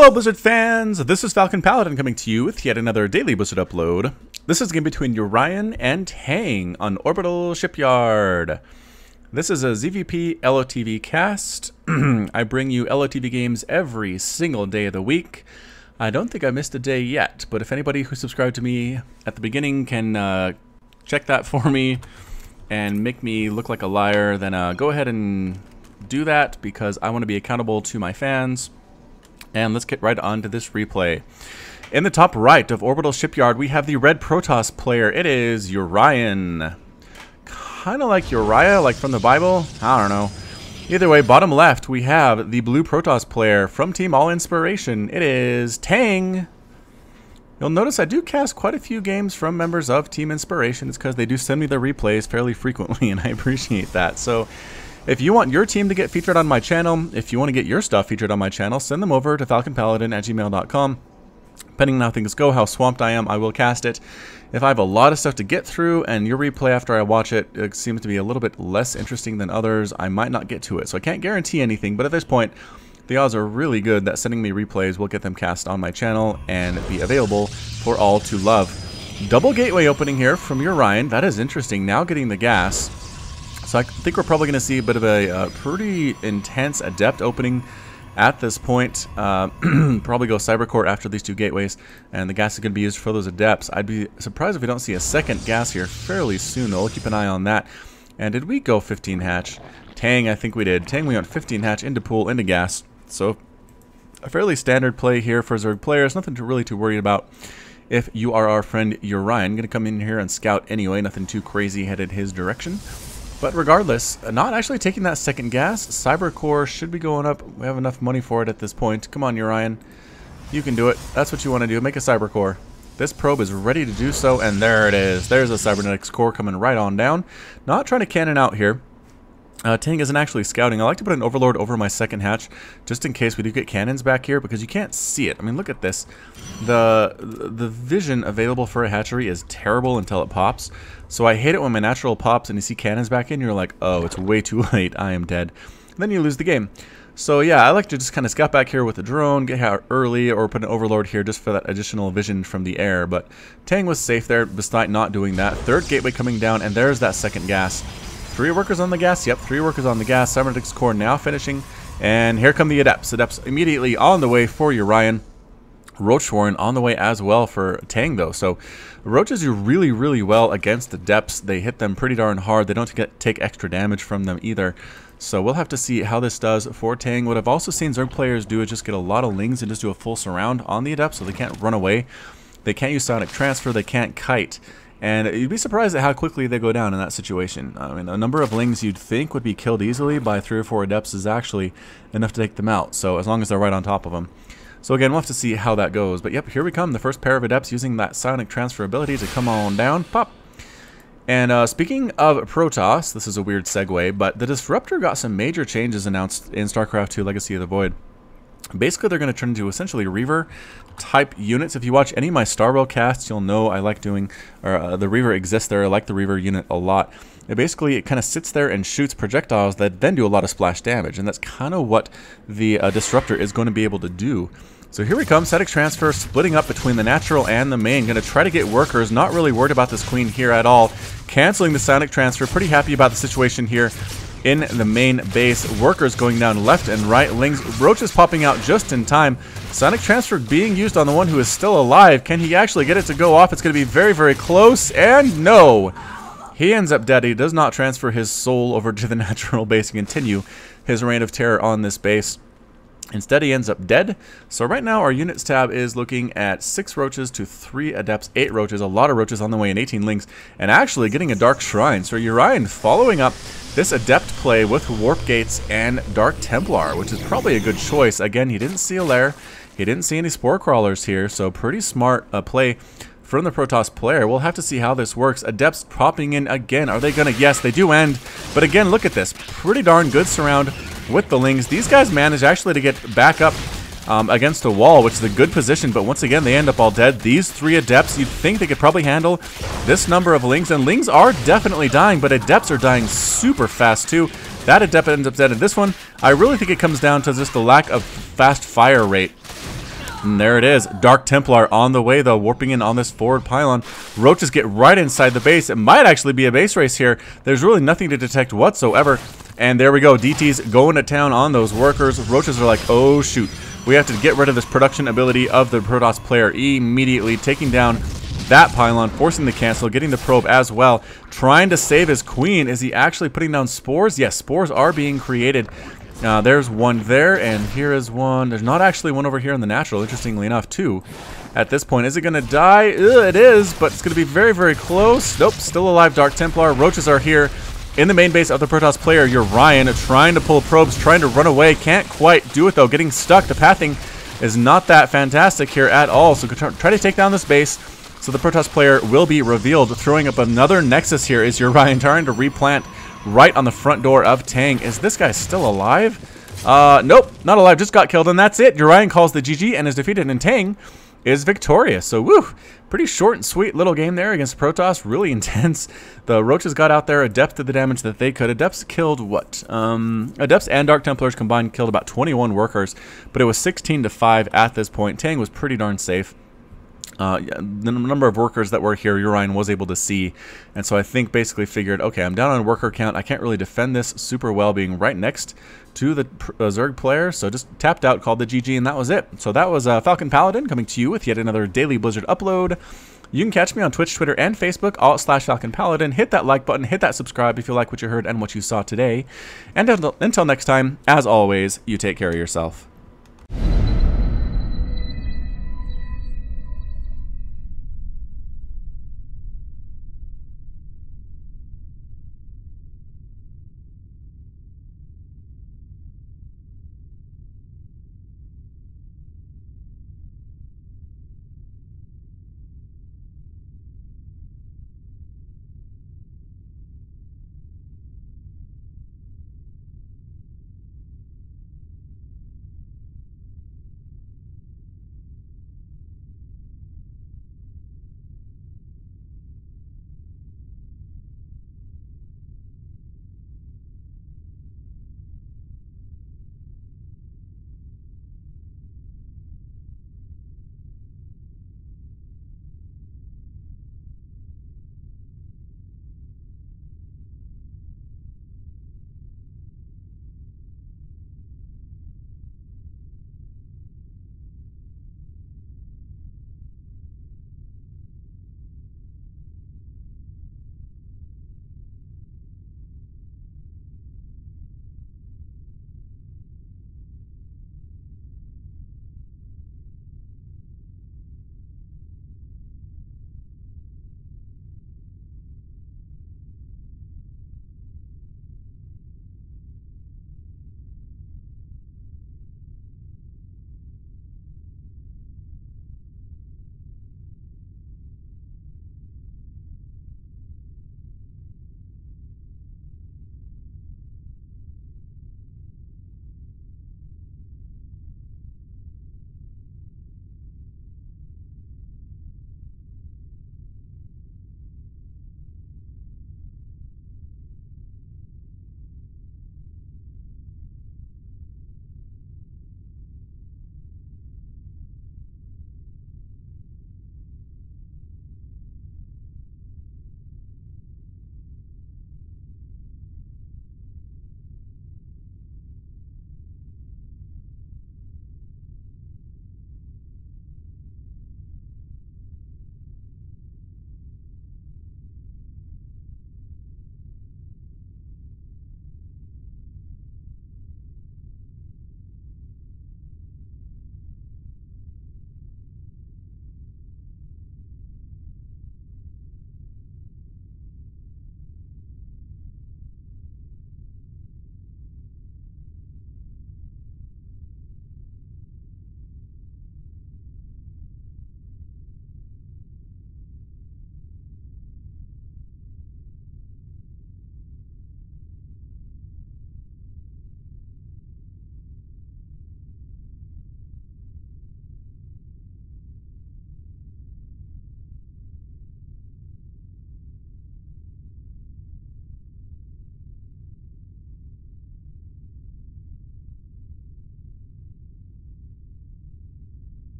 Hello Blizzard fans, this is Falcon Paladin coming to you with yet another daily Blizzard upload. This is a game between Urian and Tang on Orbital Shipyard. This is a ZVP LOTV cast. I bring you LOTV games every single day of the week. I don't think I missed a day yet, but if anybody who subscribed to me at the beginning can check that for me and make me look like a liar, then go ahead and do that because I want to be accountable to my fans. And let's get right on to this replay. In the top right of Orbital Shipyard, we have the red Protoss player. It is Urian. Kind of like Uriah, like from the Bible. I don't know. Either way, bottom left, we have the blue Protoss player from Team All Inspiration. It is Tang. You'll notice I do cast quite a few games from members of Team Inspiration. It's because they do send me the replays fairly frequently, and I appreciate that. So if you want your team to get featured on my channel, if you want to get your stuff featured on my channel, send them over to falconpaladin@gmail.com. Depending on how things go, how swamped I am, I will cast it. If I have a lot of stuff to get through and your replay after I watch it, it seems to be a little bit less interesting than others, I might not get to it. So I can't guarantee anything, but at this point, the odds are really good that sending me replays will get them cast on my channel and be available for all to love. Double gateway opening here from Urian. That is interesting. Now getting the gas. So I think we're probably going to see a bit of a pretty intense adept opening at this point. Probably go cybercore after these two gateways, and the gas is going to be used for those adepts. I'd be surprised if we don't see a second gas here fairly soon, though. We'll keep an eye on that. And did we go 15 hatch? Tang, I think we did. Tang, we went 15 hatch into pool, into gas. So a fairly standard play here for Zerg players. Nothing really too worried about if you are our friend Urian. Going to come in here and scout anyway. Nothing too crazy headed his direction. But regardless, not actually taking that second gas. Cybercore should be going up. We have enough money for it at this point. Come on, Urian. You can do it. That's what you want to do. Make a cybercore. This probe is ready to do so, and there it is. There's a cybernetics core coming right on down. Not trying to cannon out here. Tang isn't actually scouting. I like to put an overlord over my second hatch just in case we do get cannons back here because you can't see it. I mean, look at this. The vision available for a hatchery is terrible until it pops. So I hate it when my natural pops and you see cannons back in. You're like, oh, it's way too late. I am dead. And then you lose the game. So yeah, I like to just kind of scout back here with the drone, get out early, or put an overlord here just for that additional vision from the air. But Tang was safe there despite not doing that. Third gateway coming down, and there's that second gas. 3 workers on the gas. Yep, 3 workers on the gas. Cybernetics core now finishing. And here come the adepts. Adepts immediately on the way for Urian. Roach Warren on the way as well for Tang, though. So roaches do really, really well against the depths. They hit them pretty darn hard. They don't take extra damage from them either. So we'll have to see how this does for Tang. What I've also seen Zerg players do is just get a lot of lings and just do a full surround on the adepts so they can't run away. They can't use sonic transfer. They can't kite. And you'd be surprised at how quickly they go down in that situation. I mean, a number of lings you'd think would be killed easily by 3 or 4 adepts is actually enough to take them out. So as long as they're right on top of them. So again, we'll have to see how that goes. But yep, here we come. The first pair of adepts using that sonic transfer ability to come on down. Pop. And speaking of Protoss, this is a weird segue, but the Disruptor got some major changes announced in StarCraft II Legacy of the Void. Basically, they're going to turn into essentially Reaver type units. If you watch any of my Starwell casts, you'll know I like doing, or the Reaver exists there. I like the Reaver unit a lot. It kind of sits there and shoots projectiles that then do a lot of splash damage, and that's kind of what the Disruptor is going to be able to do. So here we come, static transfer splitting up between the natural and the main. Going to try to get workers, not really worried about this queen here at all. Canceling the sonic transfer, pretty happy about the situation here in the main base. Workers going down left and right. Lings, roaches popping out just in time. Sonic transfer being used on the one who is still alive. Can he actually get it to go off? It's going to be very, very close. And no! He ends up dead. He does not transfer his soul over to the natural base and continue his reign of terror on this base. Instead, he ends up dead. So right now, our units tab is looking at 6 roaches to 3 adepts, 8 roaches, a lot of roaches on the way, and 18 lings, and actually getting a dark shrine. So Urian following up this adept play with warp gates and dark Templar, which is probably a good choice. Again, he didn't see a lair, he didn't see any spore crawlers here, so pretty smart play from the Protoss player. We'll have to see how this works. Adepts popping in again. Are they gonna? Yes, they do end. But again, look at this. Pretty darn good surround with the lings. These guys manage actually to get back up against a wall, which is a good position, but once again, they end up all dead. These 3 adepts, you'd think they could probably handle this number of lings, and lings are definitely dying, but adepts are dying super fast too. That adept ends up dead. And this one, I really think it comes down to just the lack of fast fire rate. And there it is. Dark Templar on the way, though, warping in on this forward pylon. Roaches get right inside the base. It might actually be a base race here. There's really nothing to detect whatsoever. And there we go. DT's going to town on those workers. Roaches are like, oh, shoot. We have to get rid of this production ability of the Protoss player immediately, taking down that pylon, forcing the cancel, getting the probe as well. Trying to save his queen. Is he actually putting down spores? Yes, spores are being created. There's one there, and here is one. There's not actually one over here in the natural, interestingly enough, too. At this point, is it going to die? It is, but it's going to be very, very close. Nope, still alive, Dark Templar. Roaches are here in the main base of the Protoss player. Urian trying to pull probes, trying to run away. Can't quite do it, though. Getting stuck. The pathing is not that fantastic here at all. So try to take down this base. So the Protoss player will be revealed. Throwing up another Nexus here is Urian trying to replant right on the front door of Tang. Is this guy still alive? Nope, not alive. Just got killed, and that's it. Urian calls the GG and is defeated, and Tang is victorious. So, woo, pretty short and sweet little game there against Protoss. Really intense. The Roaches got out there. Adepts did the damage that they could. Adepts killed what? Adepts and Dark Templars combined killed about 21 workers, but it was 16-5 at this point. Tang was pretty darn safe. The number of workers that were here, Urian was able to see, and so I think basically figured, okay, I'm down on worker count. I can't really defend this super well being right next to the Zerg player, so just tapped out, called the GG, and that was it. So that was Falcon Paladin coming to you with yet another daily Blizzard upload. You can catch me on Twitch, Twitter, and Facebook, all / Falcon Paladin. Hit that like button, hit that subscribe if you like what you heard and what you saw today. And until next time, as always, you take care of yourself.